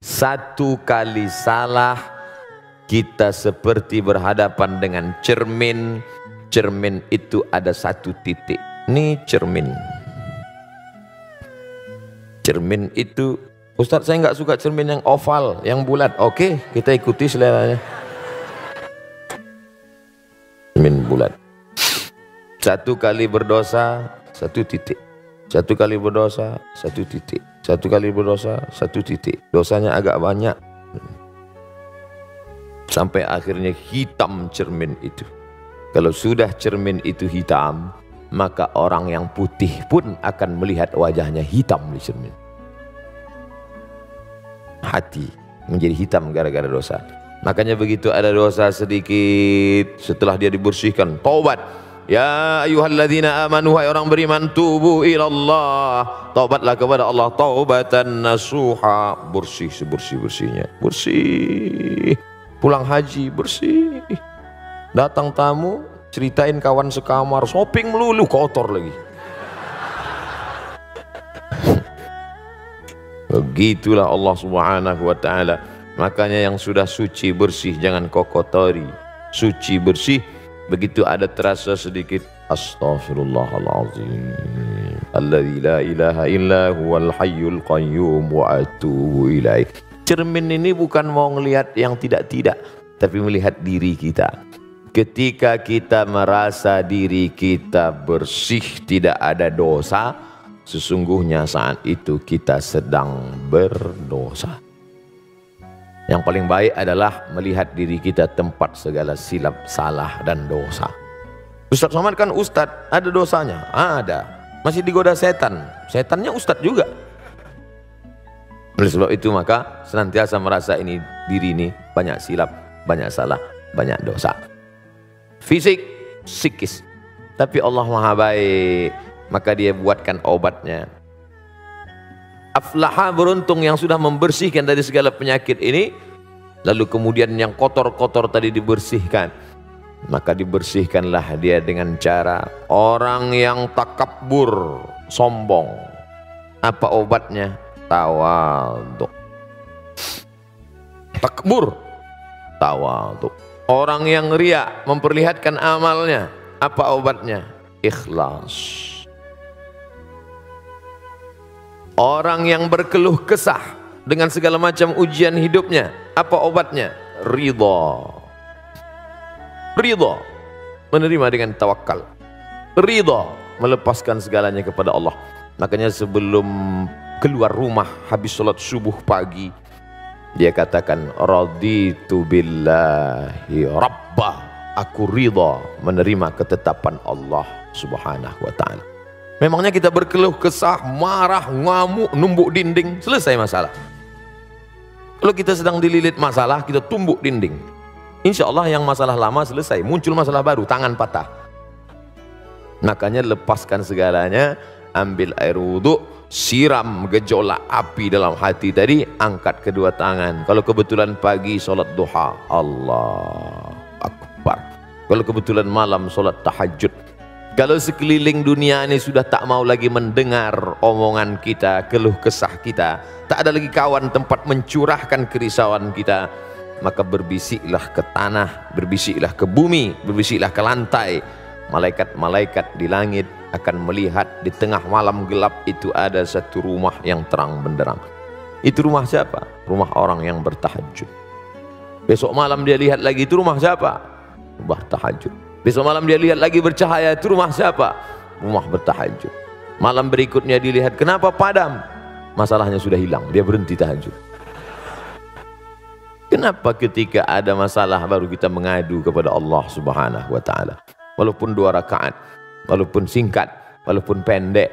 Satu kali salah, kita seperti berhadapan dengan cermin. Cermin itu ada satu titik. Ini cermin. Cermin itu, Ustadz saya nggak suka cermin yang oval, yang bulat. Oke, kita ikuti seleranya. Cermin bulat. Satu kali berdosa, satu titik. Satu kali berdosa, satu titik. Satu kali berdosa, satu titik. Dosanya agak banyak. Sampai akhirnya hitam cermin itu. Kalau sudah cermin itu hitam, maka orang yang putih pun akan melihat wajahnya hitam di cermin. Hati menjadi hitam gara-gara dosa. Makanya begitu ada dosa sedikit, setelah dia dibersihkan, taubat. Ya ayyuhalladzina amanu, hai orang beriman, tubu ilallah, taubatlah kepada Allah taubatan nasuha, bersih sebersih-bersihnya, bersih. Pulang haji bersih. Datang tamu, ceritain kawan sekamar, shopping melulu, kotor lagi. Begitulah Allah Subhanahu wa ta'ala. Makanya yang sudah suci bersih jangan kau kotori. Suci bersih, begitu ada terasa sedikit, astaghfirullahaladzim alladzi la ilaha illa huwal hayyul qayyum wa atubu ilaih. Cermin ini bukan mau ngelihat yang tidak-tidak, tapi melihat diri kita. Ketika kita merasa diri kita bersih, tidak ada dosa, sesungguhnya saat itu kita sedang berdosa. Yang paling baik adalah melihat diri kita tempat segala silap, salah dan dosa. Ustadz Somad kan ustadz, ada dosanya? Ada. Masih digoda setan, setannya ustadz juga. Oleh sebab itu maka senantiasa merasa ini diri ini banyak silap, banyak salah, banyak dosa. Fisik, psikis. Tapi Allah Maha baik, maka dia buatkan obatnya. Aflaha, beruntung yang sudah membersihkan dari segala penyakit ini, lalu kemudian yang kotor-kotor tadi dibersihkan. Maka dibersihkanlah dia dengan cara orang yang takabur, sombong. Apa obatnya? Tawadhu. Takbur, tawadhu. Orang yang riya, memperlihatkan amalnya, apa obatnya? Ikhlas. Orang yang berkeluh kesah dengan segala macam ujian hidupnya, apa obatnya? Ridha. Ridha, menerima dengan tawakal. Ridha, melepaskan segalanya kepada Allah. Makanya sebelum keluar rumah habis sholat subuh pagi, dia katakan, raditu billahi rabba, aku ridha menerima ketetapan Allah Subhanahu wa ta'ala. Memangnya kita berkeluh kesah, marah, ngamuk, numbuk dinding, selesai masalah. Kalau kita sedang dililit masalah, kita tumbuk dinding, insya Allah yang masalah lama selesai, muncul masalah baru, tangan patah. Makanya lepaskan segalanya, ambil air wudhu, siram gejolak api dalam hati tadi, angkat kedua tangan. Kalau kebetulan pagi sholat duha, Allah Akbar. Kalau kebetulan malam sholat tahajud. Kalau sekeliling dunia ini sudah tak mau lagi mendengar omongan kita, keluh kesah kita, tak ada lagi kawan tempat mencurahkan kerisauan kita, maka berbisiklah ke tanah, berbisiklah ke bumi, berbisiklah ke lantai. Malaikat-malaikat di langit akan melihat di tengah malam gelap itu ada satu rumah yang terang benderang. Itu rumah siapa? Rumah orang yang bertahajud. Besok malam dia lihat lagi, itu rumah siapa? Rumah tahajud. Besok malam dia lihat lagi bercahaya, itu rumah siapa? Rumah bertahajud. Malam berikutnya dilihat, kenapa padam? Masalahnya sudah hilang, dia berhenti tahajud. Kenapa ketika ada masalah baru kita mengadu kepada Allah Subhanahu wa ta'ala? Walaupun 2 rakaat, walaupun singkat, walaupun pendek.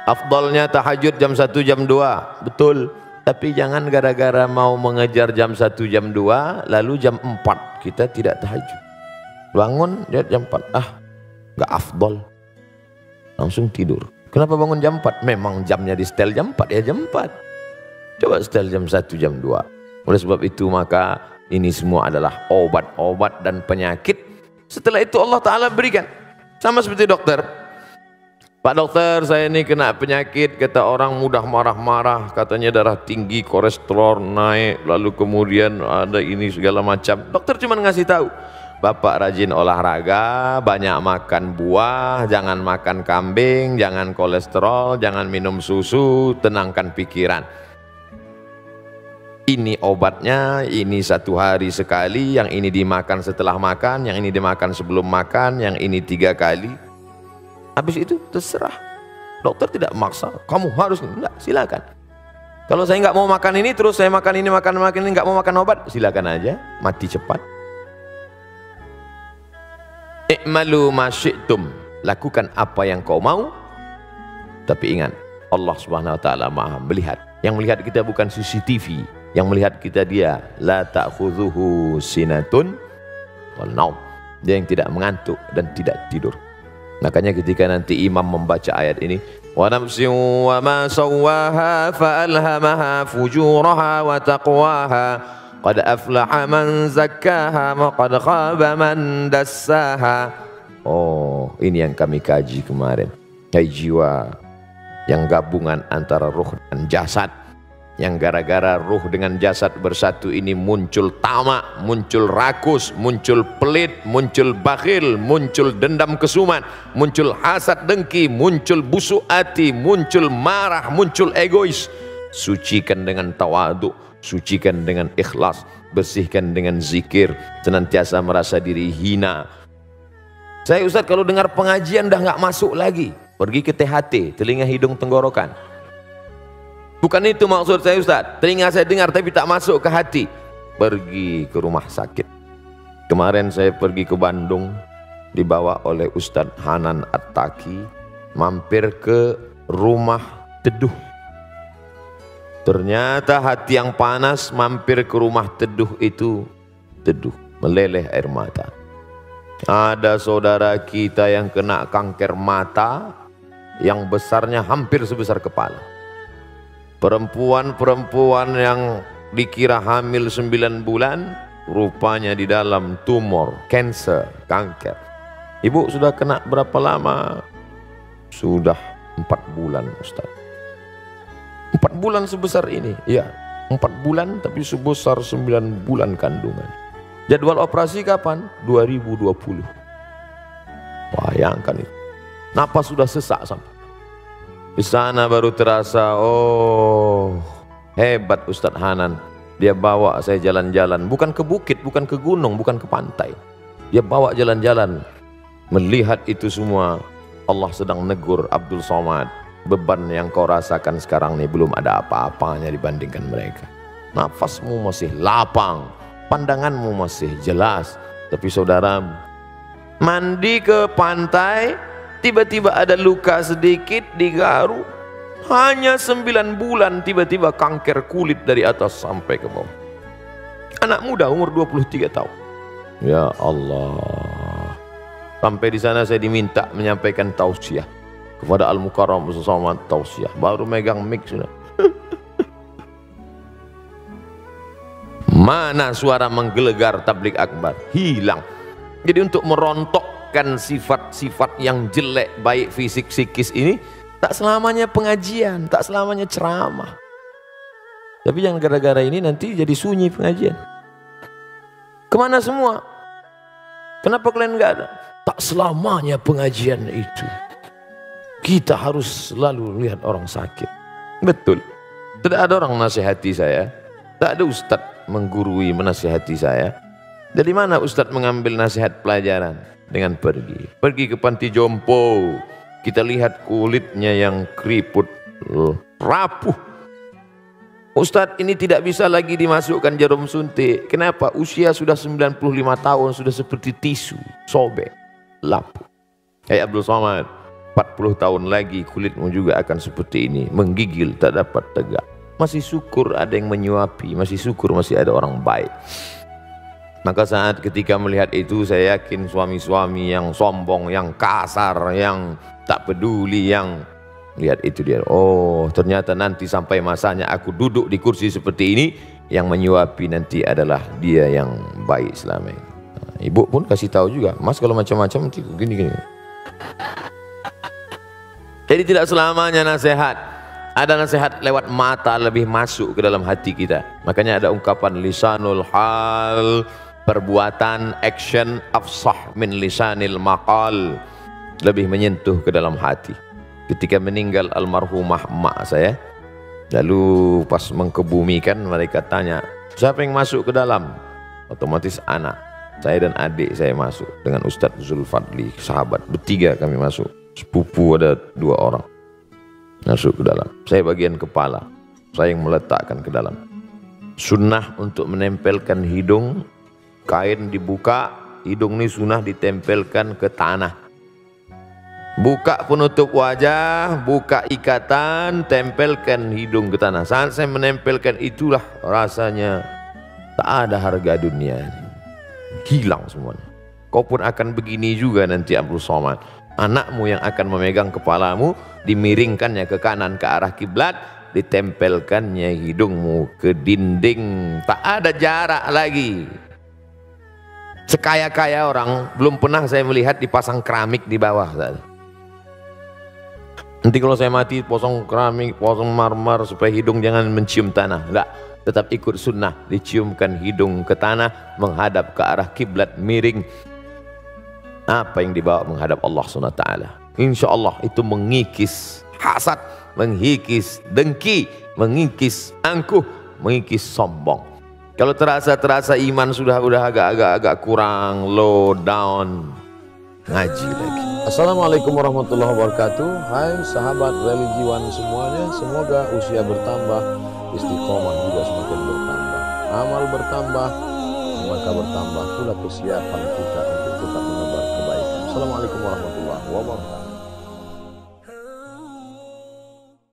Afdalnya tahajud jam 1, jam 2, betul. Tapi jangan gara-gara mau mengejar jam 1, jam 2, lalu jam 4 kita tidak tahajud. Bangun jam 4, nggak afdal, langsung tidur. Kenapa bangun jam 4? Memang jamnya di setel jam 4, ya jam 4. Coba setel jam 1, jam 2. Oleh sebab itu maka ini semua adalah obat-obat dan penyakit. Setelah itu Allah Ta'ala berikan, sama seperti dokter. Pak dokter, saya ini kena penyakit, kata orang mudah marah-marah, katanya darah tinggi, kolesterol naik, lalu kemudian ada ini segala macam. Dokter cuma ngasih tahu, Bapak rajin olahraga, banyak makan buah, jangan makan kambing, jangan kolesterol, jangan minum susu, tenangkan pikiran. Ini obatnya, ini 1 hari sekali, yang ini dimakan setelah makan, yang ini dimakan sebelum makan, yang ini 3 kali. Habis itu terserah. Dokter tidak maksa, kamu harus, enggak, silakan. Kalau saya nggak mau makan ini, terus saya makan ini, makan ini, nggak mau makan obat, silakan aja, mati cepat. I'malu ma syi'tum, lakukan apa yang kau mau. Tapi ingat, Allah Subhanahu wa taala Maha melihat. Yang melihat kita bukan CCTV, yang melihat kita Dia. La ta'khudhuhu sinatun wal naum. Dia yang tidak mengantuk dan tidak tidur. Makanya ketika nanti imam membaca ayat ini, wa nafsin wa ma sawwaha fa alhamaha fujuraha wa taqwaha qad aflaha man zakkaha wa qad khaba man dassaha. Oh, ini yang kami kaji kemarin. Hai jiwa yang gabungan antara ruh dan jasad, yang gara-gara ruh dengan jasad bersatu ini muncul tamak, muncul rakus, muncul pelit, muncul bakhil, muncul dendam kesumat, muncul hasad dengki, muncul busuk hati, muncul marah, muncul egois. Sucikan dengan tawaduk, sucikan dengan ikhlas, bersihkan dengan zikir, senantiasa merasa diri hina. Saya Ustaz kalau dengar pengajian dah nggak masuk lagi, pergi ke THT, telinga hidung tenggorokan. Bukan itu maksud saya Ustaz, telinga saya dengar tapi tak masuk ke hati. Pergi ke rumah sakit. Kemarin saya pergi ke Bandung, dibawa oleh Ustadz Hanan At-Taki, mampir ke rumah teduh. Ternyata hati yang panas mampir ke rumah teduh itu, teduh, meleleh air mata. Ada saudara kita yang kena kanker mata, yang besarnya hampir sebesar kepala. Perempuan-perempuan yang dikira hamil 9 bulan, rupanya di dalam tumor, cancer, kanker. Ibu sudah kena berapa lama? Sudah 4 bulan Ustaz. 4 bulan sebesar ini, ya 4 bulan tapi sebesar 9 bulan kandungan. Jadwal operasi kapan? 2020. Bayangkan itu. Napas sudah sesak sampai. Di sana baru terasa, oh hebat Ustadz Hanan. Dia bawa saya jalan-jalan, bukan ke bukit, bukan ke gunung, bukan ke pantai. Dia bawa jalan-jalan. Melihat itu semua, Allah sedang negur, Abdul Somad, beban yang kau rasakan sekarang ini belum ada apa-apanya dibandingkan mereka. Nafasmu masih lapang, pandanganmu masih jelas. Tapi saudara, mandi ke pantai, tiba-tiba ada luka sedikit di garu, hanya 9 bulan tiba-tiba kanker kulit dari atas sampai ke bawah. Anak muda umur 23 tahun. Ya Allah. Sampai di sana saya diminta menyampaikan tausiah kepada Al-Mukarram bersama tausiah. Baru megang mic sudah. Mana suara menggelegar tablik akbar? Hilang. Jadi untuk merontokkan sifat-sifat yang jelek baik fisik psikis ini, tak selamanya pengajian, tak selamanya ceramah. Tapi jangan gara-gara ini nanti jadi sunyi pengajian. Kemana semua? Kenapa kalian nggak ada? Tak selamanya pengajian itu. Kita harus selalu lihat orang sakit. Betul. Tidak ada orang menasihati saya. Tak ada ustadz menggurui menasihati saya. Dari mana ustadz mengambil nasihat pelajaran? Dengan pergi ke panti jompo. Kita lihat kulitnya yang keriput, rapuh. Ustadz, ini tidak bisa lagi dimasukkan jarum suntik. Kenapa? Usia sudah 95 tahun, sudah seperti tisu, sobek, lapuh. Hai Abdul Somad, 40 tahun lagi kulitmu juga akan seperti ini, menggigil, tak dapat tegak. Masih syukur ada yang menyuapi, masih syukur masih ada orang baik. Maka saat ketika melihat itu, saya yakin suami-suami yang sombong, yang kasar, yang tak peduli, yang lihat itu dia, oh ternyata nanti sampai masanya aku duduk di kursi seperti ini, yang menyuapi nanti adalah dia yang baik selama ini. Nah, ibu pun kasih tahu juga, mas kalau macam-macam nanti gini-gini. Jadi tidak selamanya nasihat. Ada nasihat lewat mata lebih masuk ke dalam hati kita. Makanya ada ungkapan lisanul hal, perbuatan, action afsah min lisanil maqal, lebih menyentuh ke dalam hati. Ketika meninggal almarhumah emak saya, lalu pas mengkebumikan mereka tanya, siapa yang masuk ke dalam? Otomatis anak saya dan adik saya masuk dengan Ustadz Zulfadli, sahabat, bertiga kami masuk. Sepupu ada 2 orang masuk ke dalam. Saya bagian kepala, saya yang meletakkan ke dalam. Sunnah untuk menempelkan hidung, kain dibuka, hidung ini sunnah ditempelkan ke tanah. Buka penutup wajah, buka ikatan, tempelkan hidung ke tanah. Saat saya menempelkan itulah rasanya tak ada harga dunia, hilang semuanya. Kau pun akan begini juga nanti Abdul Somad. Anakmu yang akan memegang kepalamu, dimiringkannya ke kanan ke arah kiblat, ditempelkannya hidungmu ke dinding, tak ada jarak lagi. Sekaya-kaya orang belum pernah saya melihat dipasang keramik di bawah. Nanti kalau saya mati posong keramik, posong marmer supaya hidung jangan mencium tanah. Enggak, tetap ikut sunnah, diciumkan hidung ke tanah, menghadap ke arah kiblat, miring. Apa yang dibawa menghadap Allah SWT, insya Allah itu mengikis hasad, mengikis dengki, mengikis angkuh, mengikis sombong. Kalau terasa iman sudah agak kurang, low down, ngaji lagi. Assalamualaikum warahmatullahi wabarakatuh. Hai sahabat religiwan semuanya, semoga usia bertambah, istiqomah juga semakin bertambah, amal bertambah, maka bertambah pula kesiapan kita untuk tetap menebar kebaikan. Assalamualaikum warahmatullahi wabarakatuh.